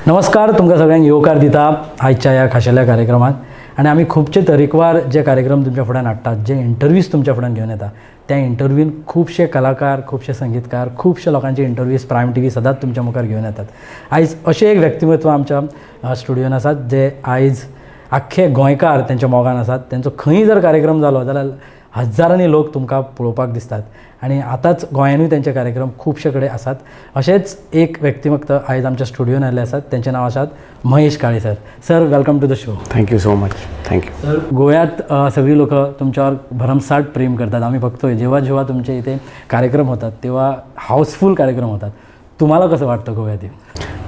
नमस्कार तुमकां सगळ्यांक येवकार दिता आयच्या ह्या खाशेल्या कार्यक्रमात. आणि आमी खुबशे तरेकवार जे कार्यक्रम तुमच्या फुड्यान हाडटात, जे इंटरव्यूज तुमच्या फुड्यान घेवन येता, त्या इंटरव्यून खुबशे कलाकार, खुबशे संगीतकार, खुबशे लोकांचे इंटरव्यूज प्रायम टी व्ही सदांच तुमच्या मुखार घेवन येतात. आयज अशें एक व्यक्तिमत्व आमच्या स्टुडियोन आसात जे आयज आख्खे गोंयकार तेंच्या मोगान आसात. तेंचो खंय जर कार्यक्रम जालो जाल्यार हजारांनी लोक तुमकां पळोवपाक दिसतात. आणि आतांच गोंयानूय तेंचे कार्यक्रम खुबशे कडेन आसात. अशेंच एक व्यक्तिमत्व आयज आमच्या स्टुडियोन आयिल्ले आसात. तेंचें नांव आसात Mahesh Kale sir. Sir, welcome to the show. Thank you so much. Thank you. Sir, गोव्यात सगळी लोक तुमच्यावर भरमसाठ प्रेम करतात. आम्ही बघतोय जेव्हा जेव्हा तुमचे इथे कार्यक्रम होतात तेव्हा हाऊसफुल कार्यक्रम होतात. तुम्हाला कसं वाटतं गोव्यात?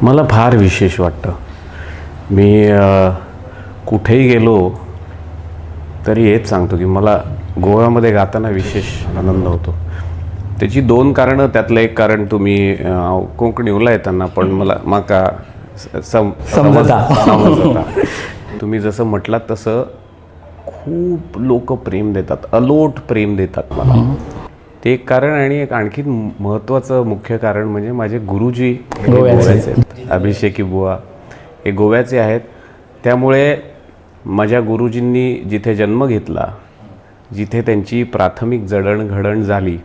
मला फार विशेष वाटतं. मी कुठेही गेलो तरी हेच सांगतो की मला गोव्यामध्ये गाताना विशेष आनंद होतो. त्याची दोन कारणं. त्यातलं एक कारण तुम्ही कोंकणी उलयतना पण म्हाका समजता. तुम्ही जसं म्हटलात तसं खूप लोक प्रेम देतात, अलोट प्रेम देतात मला. ते एक कारण. आणि एक आणखी महत्त्वाचं मुख्य कारण म्हणजे माझे गुरुजी गोव्याचे आहेत. अभिषेकी बुवा हे गोव्याचे आहेत. त्यामुळे माझ्या गुरुजींनी जिथे जन्म घेतला, जिथे त्यांची प्राथमिक जडणघडण झाली,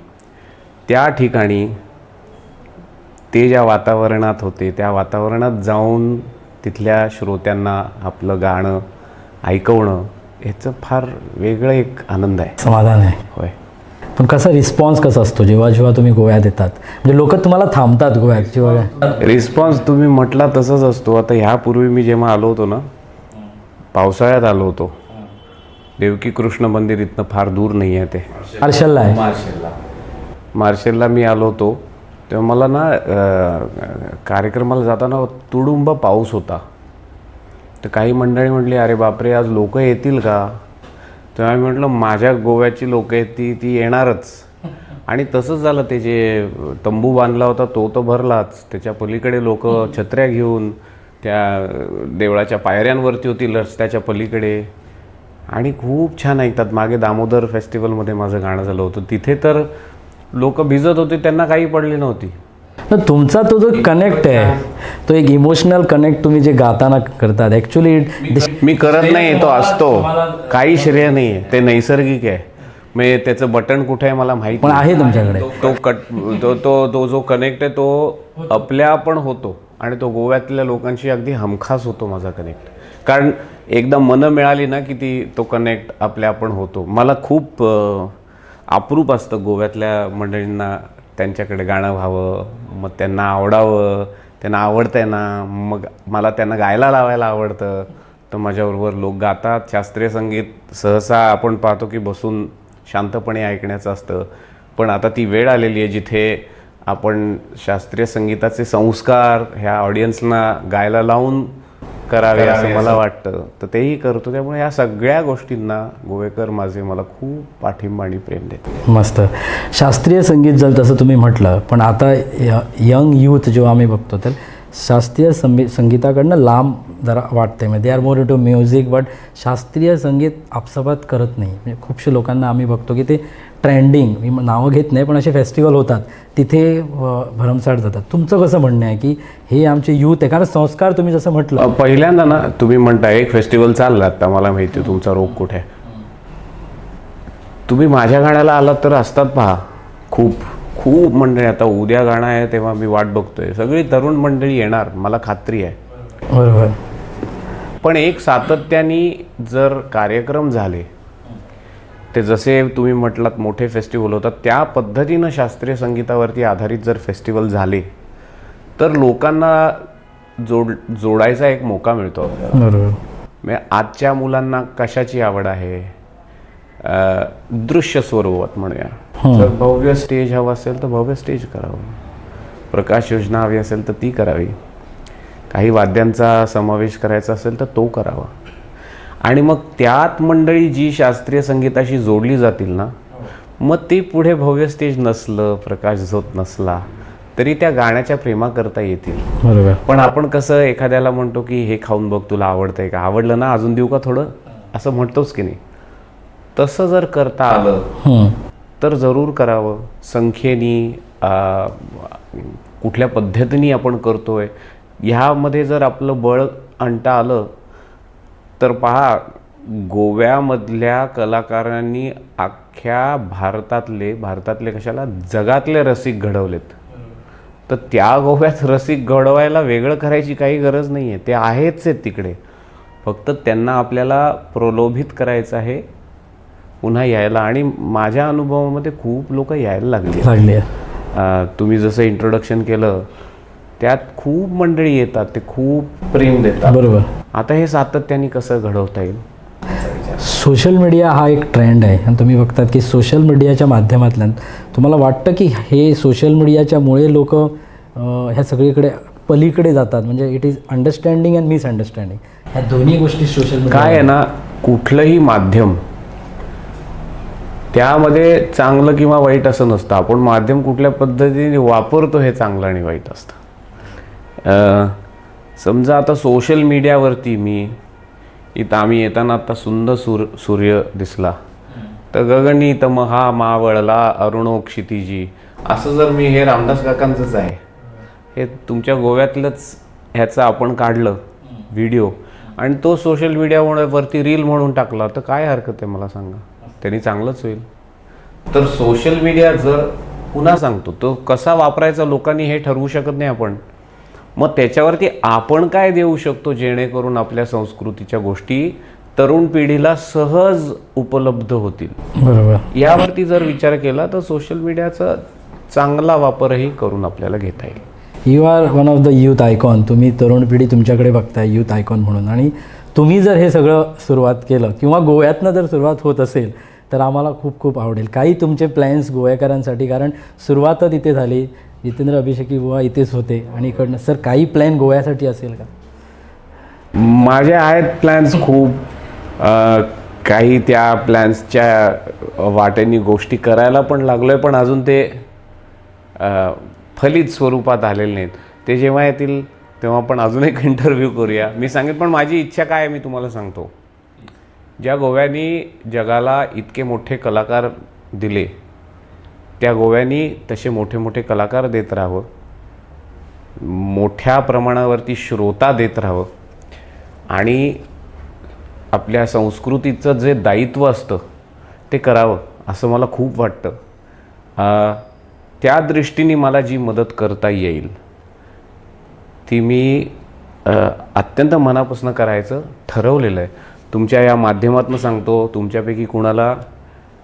त्या ठिकाणी ते ज्या वातावरणात होते त्या वातावरणात जाऊन तिथल्या श्रोत्यांना आपलं गाणं ऐकवणं ह्याचं फार वेगळं एक आनंद आहे, समाधान आहे. होय. पण कसा रिस्पॉन्स कसा असतो जेव्हा जेव्हा तुम्ही गोव्यात येतात? म्हणजे लोक तुम्हाला थांबतात गोव्यात जेव्हा? रिस्पॉन्स तुम्ही म्हटला तसंच असतो. आता ह्यापूर्वी मी जेव्हा आलो होतो ना, पावसाळ्यात आलो होतो. देवकी कृष्ण मंदिर इथनं फार दूर नाही आहे, ते मार्शलला आहे. मार्शलला मी आलो होतो तेव्हा मला ना कार्यक्रमाला जाताना तुडुंब पाऊस होता. तर काही मंडळी म्हटली, अरे बापरे, आज लोक येतील का? तेव्हा मी म्हटलं, माझ्या गोव्याची लोक आहेत ती येणारच. आणि तसंच झालं. ते जे तंबू बांधला होता तो तर भरलाच. त्याच्या पलीकडे लोक छत्र्या घेऊन त्या देवळाच्या पायऱ्यांवरती होती, रस्त्याच्या पलीकडे. आणि खूप छान ऐकतात. मागे दामोदर फेस्टिवलमध्ये माझं गाणं झालं होतं, तिथे तर लोक भिजत होते, त्यांना काही पडली नव्हती. तुमचा तो जो कनेक्ट आहे, तो एक इमोशनल कनेक्ट तुम्ही जे गाताना करतात, ॲक्च्युली मी करत नाही, तो असतो. काही श्रेय नाही आहे, ते नैसर्गिक आहे. म्हणजे त्याचं बटन कुठे आहे मला माहीत पण आहे तुमच्याकडे. तो जो कनेक्ट आहे तो आपल्या पण होतो. आणि तो गोव्यातल्या लोकांशी अगदी हमखास होतो माझा कनेक्ट. कारण एकदा मनं मिळाली ना की तो कनेक्ट आपल्या आपण होतो. मला खूप अप्रूप असतं गोव्यातल्या मंडळींना त्यांच्याकडे गाणं व्हावं, मग त्यांना आवडावं. त्यांना आवडतंय ना, मग मला त्यांना गायला लावायला आवडतं. तर माझ्याबरोबर लोक गातात. शास्त्रीय संगीत सहसा आपण पाहतो की बसून शांतपणे ऐकण्याचं असतं. पण आता ती वेळ आलेली आहे जिथे आपण शास्त्रीय संगीताचे संस्कार ह्या ऑडियन्सना गायला लावून करावे असं मला वाटतं. तर तेही करतो. त्यामुळे या सगळ्या गोष्टींना गोवेकर माझे मला खूप पाठिंबा आणि प्रेम देतात. मस्त. शास्त्रीय संगीत जर तसं तुम्ही म्हटलं, पण आता यंग यूथ जेव्हा आम्ही बघतो तर शास्त्रीय संगीताकडनं लांब जरा वाटते. म्हणजे they are more to music, but शास्त्रीय संगीत आपसापात करत नाही. म्हणजे खूपशे लोकांना आम्ही बघतो की ते ट्रेंडिंग, मी नावं घेत नाही, पण असे फेस्टिवल होतात तिथे भरमसाठ जातात. तुमचं कसं म्हणणं आहे की हे आमचे यूथ आहे? कारण संस्कार तुम्ही जसं म्हटलं पहिल्यांदा ना, तुम्ही म्हणता एक फेस्टिवल चालला, आता मला माहिती आहे तुमचा रोग कुठे आहे. तुम्ही माझ्या गाण्याला आलात तर असतात पहा खूप खूप मंडळी. आता उद्या गाणं आहे तेव्हा मी वाट बघतोय. सगळी तरुण मंडळी येणार, मला खात्री आहे. बरोबर. पण एक सातत्याने जर कार्यक्रम झाले, ते जसे तुम्ही म्हटलात मोठे फेस्टिवल होतात, त्या पद्धतीनं शास्त्रीय संगीतावरती आधारित जर फेस्टिवल झाले तर लोकांना जोडायचा एक मौका मिळतो. बरोबर. म्हणजे आजच्या मुलांना कशाची आवड आहे, दृश्य स्वरूपात म्हणूया. जर भव्य स्टेज हवं असेल तर भव्य स्टेज करावं, प्रकाश योजना हवी असेल तर ती करावी, काही वाद्यांचा समावेश करायचा असेल तर तो करावा. आणि मग त्यात मंडळी जी शास्त्रीय संगीताशी जोडली जातील ना, मग ते पुढे भव्य स्टेज नसलं, प्रकाश झोत नसला तरी त्या गाण्याच्या प्रेमा करता येतील. बरोबर. पण आपण कसं एखाद्याला म्हणतो की हे खाऊन बघ, तुला आवडतंय का, आवडलं ना अजून देऊ का थोडं, असं म्हणतोच की नाही. तसं जर करता आलं तर जरूर करावं. संख्येनी कुठल्या पद्धतीने आपण करतोय ह्यामध्ये जर आपलं बळ आणता आलं तर पहा, गोव्यामधल्या कलाकारांनी अख्ख्या भारतातले कशाला जगातले रसिक घडवलेत. तर त्या गोव्यात रसिक घडवायला वेगळं करायची काही गरज नाही आहे, ते आहेच आहेत तिकडे. फक्त त्यांना आपल्याला प्रलोभित करायचं आहे पुन्हा यायला. आणि माझ्या अनुभवामध्ये खूप लोक यायला लागली. तुम्ही जसं इंट्रोडक्शन केलं त्यात खूप मंडळी येतात, ते खूप प्रेम देतात. बरोबर. आता हे सातत्याने कसं घडवता येईल? सोशल मीडिया हा एक ट्रेंड आहे आणि तुम्ही बघतात की सोशल मीडियाच्या माध्यमातून तुम्हाला वाटतं की हे सोशल मीडियाच्यामुळे लोक ह्या सगळीकडे पलीकडे जातात, म्हणजे it is understanding and misunderstanding, ह्या दोन्ही गोष्टी सोशल मीडिया. काय आहे ना, कुठलंही माध्यम त्यामध्ये चांगलं किंवा वाईट असं नसतं. आपण माध्यम कुठल्या पद्धतीने वापरतो हे चांगलं आणि वाईट असतं. समजा आता सोशल मीडियावरती आम्ही येताना आता सुंदर सूर्य दिसला तर गगनी महा मावळला अरुणो क्षितिजी, असं जर मी, हे रामदास काकांचंच आहे, हे तुमच्या गोव्यातलंच ह्याचं आपण काढलं व्हिडिओ आणि तो सोशल मीडियावरती रील म्हणून टाकला तर काय हरकत आहे मला सांगा? त्यांनी चांगलंच होईल. तर सोशल मीडिया जर, पुन्हा सांगतो, तो कसा वापरायचा लोकांनी हे ठरवू शकत नाही आपण. मग त्याच्यावरती आपण काय देऊ शकतो जेणेकरून आपल्या संस्कृतीच्या गोष्टी तरुण पिढीला सहज उपलब्ध होतील. बरोबर. यावरती जर विचार केला तर सोशल मीडियाचा चांगला वापरही करून आपल्याला घेता येईल. You are one of the youth icon. तुम्ही तरुण पिढी तुमच्याकडे बघताय यूथ आयकॉन म्हणून, आणि तुम्ही जर हे सगळं सुरुवात केलं किंवा गोव्यातनं जर सुरुवात होत असेल तर आम्हाला खूप खूप आवडेल. काही तुमचे प्लॅन्स गोव्याकरांसाठी, कारण सुरुवातच इथे झाली, जितेंद्र अभिषेकी बुवा इथेच होते आणि इकडनं सर काही प्लॅन गोव्यासाठी असेल का? माझे आहेत प्लॅन्स खूप. काही त्या प्लॅन्सच्या वाटेनी गोष्टी करायला पण लागलोय, पण अजून ते फलित स्वरूपात आलेले नाहीत. ते जेव्हा येतील तेव्हा आपण अजून एक इंटरव्ह्यू करूया. मी सांगेन, पण माझी इच्छा काय आहे मी तुम्हाला सांगतो. ज्या गोव्यानी जगाला इतके मोठे कलाकार दिले, त्या गोव्यानी तसे मोठे मोठे कलाकार देत राहावं, मोठ्या प्रमाणावरती श्रोता देत राहावं आणि आपल्या संस्कृतीचं जे दायित्व असतं ते करावं असं मला खूप वाटतं. त्या दृष्टीने मला जी मदत करता येईल ती मी अत्यंत मनापासून करायचं ठरवलेलं आहे. तुमच्या या माध्यमातून सांगतो, तुमच्यापैकी कुणाला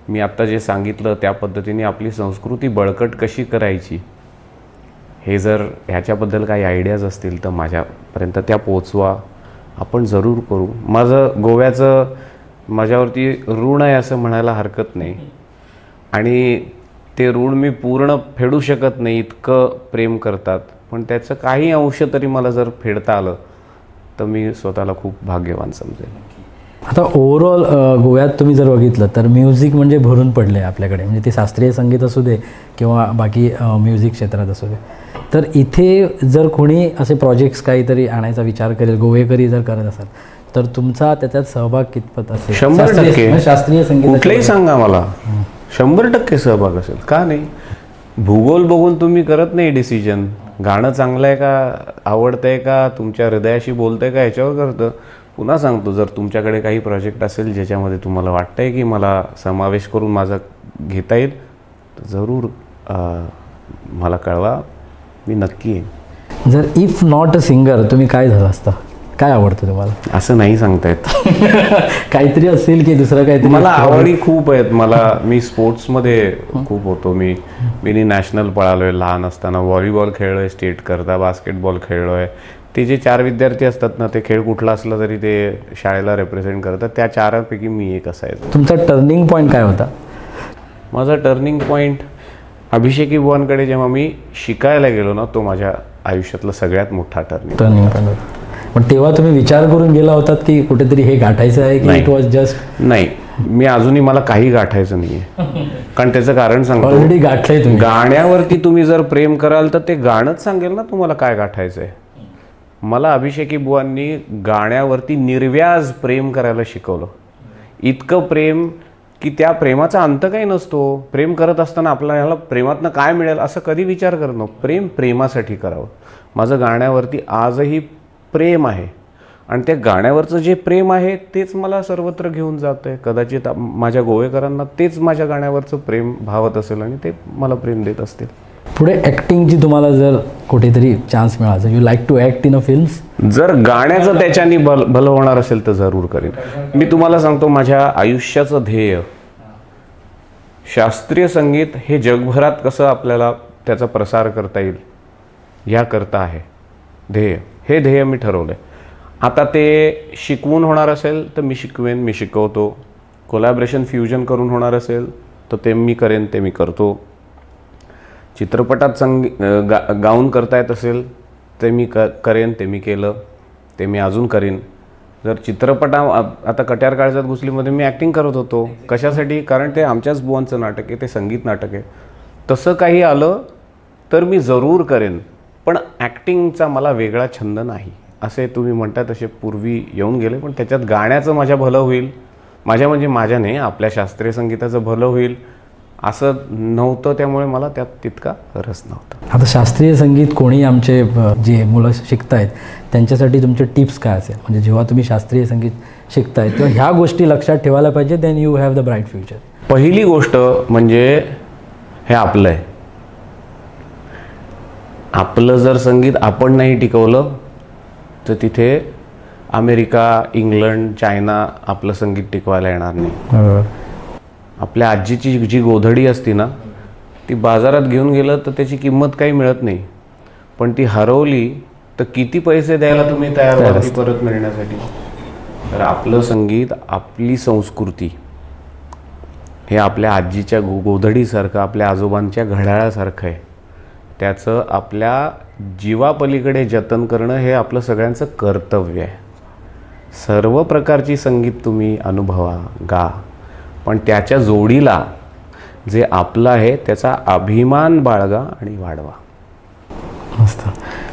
मी आत्ता जे सांगितलं त्या पद्धतीने आपली संस्कृती बळकट कशी करायची, हे जर ह्याच्याबद्दल काही आयडियाज असतील तर माझ्यापर्यंत त्या पोचवा. आपण जरूर करू. माझं गोव्याचं माझ्यावरती ऋण आहे असं म्हणायला हरकत नाही आणि ते ऋण मी पूर्ण फेडू शकत नाही, इतकं प्रेम करतात. पण त्याचं काही अंश तरी मला जर फेडता आलं तर मी स्वतःला खूप भाग्यवान समजेन. आता ओव्हरऑल गोव्यात तुम्ही जर बघितलं तर म्युझिक म्हणजे भरून पडलं आहे आपल्याकडे, म्हणजे ते शास्त्रीय संगीत असू दे किंवा बाकी म्युझिक क्षेत्रात असू दे. तर इथे जर कोणी असे प्रोजेक्ट्स काहीतरी आणायचा विचार करेल, गोवेकरी जर करत असाल तर तुमचा त्याच्यात सहभाग कितपत असेल? 100%. शास्त्रीय संगीत कुठलंही सांगा मला, 100% सहभाग असेल. का नाही? भूगोल बघून तुम्ही करत नाही डिसिजन. गाणं चांगलं आहे का, आवडतंय का, तुमच्या हृदयाशी बोलतंय का, याच्यावर करतं. पुन्हा सांगतो, जर तुमच्याकडे काही प्रोजेक्ट असेल ज्याच्यामध्ये तुम्हाला वाटतंय की मला समावेश करून माझा घेता येईल तर जरूर मला कळवा, मी नक्की येईन. जर इफ नॉट अ सिंगर तुम्ही काय झालं असतं? काय आवडतं तुम्हाला? असं नाही सांगता येत. काहीतरी असेल की दुसरं काहीतरी? मला आवडी खूप आहेत. मी स्पोर्ट्समध्ये खूप होतो. मी नॅशनल पळालोय लहान असताना, व्हॉलीबॉल खेळलोय स्टेट करता, बास्केटबॉल खेळलोय. ते जे 4 विद्यार्थी असतात ना, ते खेळ कुठला असला तरी ते शाळेला रिप्रेझेंट करतात. त्या 4पैकी मी एक असायचो. तुमचा टर्निंग पॉईंट काय होता? माझा टर्निंग पॉईंट अभिषेकी बुवांकडे जेव्हा मी शिकायला गेलो ना, तो माझ्या आयुष्यातला सगळ्यात मोठा टर्निंग पॉईंट होता. पण तेव्हा तुम्ही विचार करून गेला होतात की कुठेतरी हे गाठायचं आहे की इट वॉज जस्ट? नाही, मी अजूनही मला काही गाठायचं नाही आहे. कारण त्याचं कारण सांगतो, ऑलरेडी गाठलंय तुम्ही. गाण्यावरती तुम्ही जर प्रेम कराल तर ते गाणंच सांगेल ना तुम्हाला काय गाठायचं आहे. मला अभिषेकी बुवांनी गाण्यावरती निर्व्याज प्रेम करायला शिकवलं. इतकं प्रेम की त्या प्रेमाचा अंत काही नसतो. प्रेम करत असताना आपल्याला प्रेमातनं काय मिळेल असं कधी विचार करत नव्हतं. प्रेम प्रेमासाठी करावं. माझं गाण्यावरती आजही प्रेम आहे आणि त्या गाण्यावरचं जे प्रेम आहे तेच मला सर्वत्र घेऊन जातं आहे. कदाचित माझ्या गोवेकरांना तेच माझ्या गाण्यावरचं प्रेम भावत असेल आणि ते मला प्रेम देत असतील. पुढे ॲक्टिंगची तुम्हाला जर कुठेतरी चान्स मिळाला, you like to act in a films? जर गाण्याचं त्याच्यानी भलं होणार असेल तर जरूर करेन. मी तुम्हाला सांगतो, माझ्या आयुष्याचं ध्येय शास्त्रीय संगीत हे जगभरात कसं आपल्याला त्याचा प्रसार करता येईल याकरता आहे ध्येय. हे ध्येय मी ठरवलं आहे. आता ते शिकवून होणार असेल तर मी शिकवेन, मी शिकवतो. कोलॅबरेशन फ्युजन करून होणार असेल तर ते मी करेन, ते मी करतो. चित्रपटात गाऊन करता येत असेल ते मी करेन, ते मी केलं, ते मी अजून करीन. जर आता कट्यार काळजात घुसलीमध्ये मी ॲक्टिंग करत होतो. कशासाठी? कारण ते आमच्याच बुवांचं नाटक आहे, ते संगीत नाटक आहे. तसं काही आलं तर मी जरूर करेन, पण ॲक्टिंगचा मला वेगळा छंद नाही. असे तुम्ही म्हणता तसे पूर्वी येऊन गेले, पण त्याच्यात गाण्याचं माझ्या भलं होईल, माझ्या नाही, आपल्या शास्त्रीय संगीताचं भलं होईल असं नव्हतं. त्यामुळे मला त्यात तितका रस नव्हता. आता शास्त्रीय संगीत कोणी आमचे जे मुलं शिकतायत त्यांच्यासाठी तुमचे टिप्स काय असेल? म्हणजे जेव्हा तुम्ही शास्त्रीय संगीत शिकताय तेव्हा ह्या गोष्टी लक्षात ठेवायला पाहिजे, then you have the bright future. पहिली गोष्ट म्हणजे हे आपलं आहे. आपलं जर संगीत आपण नाही टिकवलं तर तिथे अमेरिका, इंग्लंड, चायना आपलं संगीत टिकवायला येणार नाही. आपल्या आजीची जी गोधडी असती ना, ती बाजारात घेऊन गेलं तर त्याची किंमत काही मिळत नाही, पण ती हरवली तर किती पैसे द्यायला तुम्ही तयार व्हाल ती परत मिळण्यासाठी. तर आपलं संगीत, आपली संस्कृती हे आपल्या आजीच्या गोधडीसारखं, आपल्या आजोबांच्या घड्याळासारखं आहे. त्याचं आपल्या जीवापलीकडे जतन करणं हे आपलं सगळ्यांचं कर्तव्य आहे. सर्व प्रकारची संगीत तुम्ही अनुभवा, गा, पण त्याच्या जोडीला जे आपलं आहे त्याचा अभिमान बाळगा आणि वाढवा. मस्त.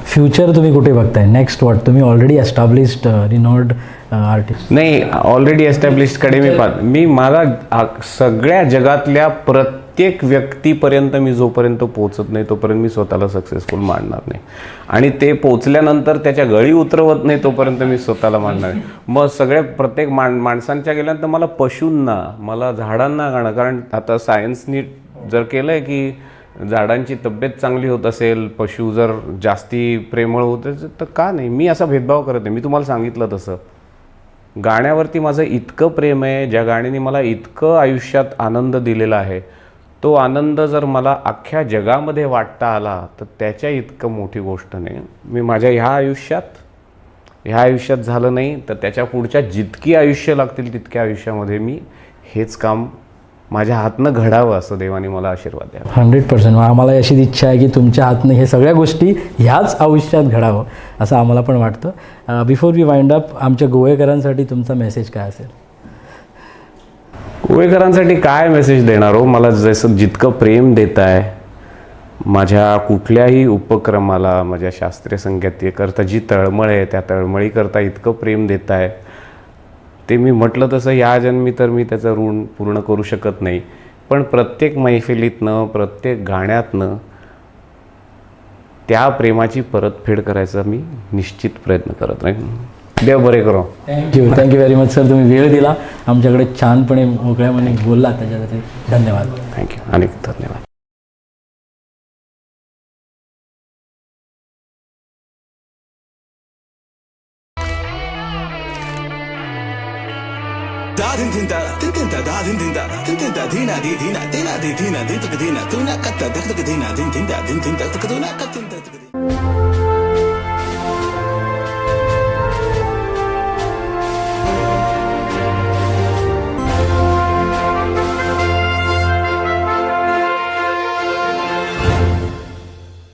फ्युचर तुम्ही कुठे बघताय? Next what? तुम्ही ऑलरेडी एस्टॅब्लिश्ड रिनोड आर्टिस्ट? नाही, ऑलरेडी एस्टॅब्लिश्डकडे मी मला सगळ्या जगातल्या प्रत्येक व्यक्तीपर्यंत मी जोपर्यंत पोचत नाही तोपर्यंत मी स्वतःला सक्सेसफुल मानणार नाही. आणि ते पोचल्यानंतर त्याच्या गळी उतरवत नाही तोपर्यंत मी स्वतःला मानणार नाही. मग प्रत्येक माणसांच्या गेल्यानंतर मला पशूंना, मला झाडांना गाणं. कारण आता सायन्सनी जर केलं आहे की झाडांची तब्येत चांगली होत असेल, पशु जर जास्ती प्रेमळ होत असेल तर का नाही. मी असा भेदभाव करत नाही. मी तुम्हाला सांगितलं तसं गाण्यावरती माझं इतकं प्रेम आहे, ज्या गाण्याने मला इतकं आयुष्यात आनंद दिलेला आहे, तो आनंद जर मला अख्ख्या जगामध्ये वाटता आला तर त्याच्या इतकं मोठी गोष्ट नाही. मी माझ्या ह्या आयुष्यात झालं नाही तर त्याच्या पुढच्या जितकी आयुष्य लागतील तितक्या आयुष्यामध्ये मी हेच काम माझ्या हातनं घडावं असं देवाने मला आशीर्वाद द्यावा. 100%. आम्हाला अशी इच्छा आहे की तुमच्या हातनं हे सगळ्या गोष्टी ह्याच आयुष्यात घडावं असं आम्हाला पण वाटतं. बिफोर वी वाइंड अप, आमच्या गोवेकरांसाठी तुमचा मेसेज काय असेल? गोवेकरांसाठी काय मेसेज देणार हो? मला जितकं प्रेम देत आहे माझ्या कुठल्याही उपक्रमाला, माझ्या शास्त्रीय संगीताकरता जी तळमळ आहे त्या तळमळीकरता इतकं प्रेम देत आहे ते मी म्हटलं तसं या जन्मी तर मी त्याचं ऋण पूर्ण करू शकत नाही. पण प्रत्येक मैफिलीतनं, प्रत्येक गाण्यातनं त्या प्रेमाची परतफेड करायचा मी निश्चित प्रयत्न करत राहीन. देव बरे करो. Thank you very much sir. तुम्ही वेळ दिला, आमच्याकडे छानपणे मोकळ्यापणे बोलला, त्याच्यासाठी धन्यवाद. थँक्यू, अनेक धन्यवाद. Da din din da din din da da din din da din din da dina di dina dina di dina din tu dina tu na katta dak dak dina din din da din din da tu na katta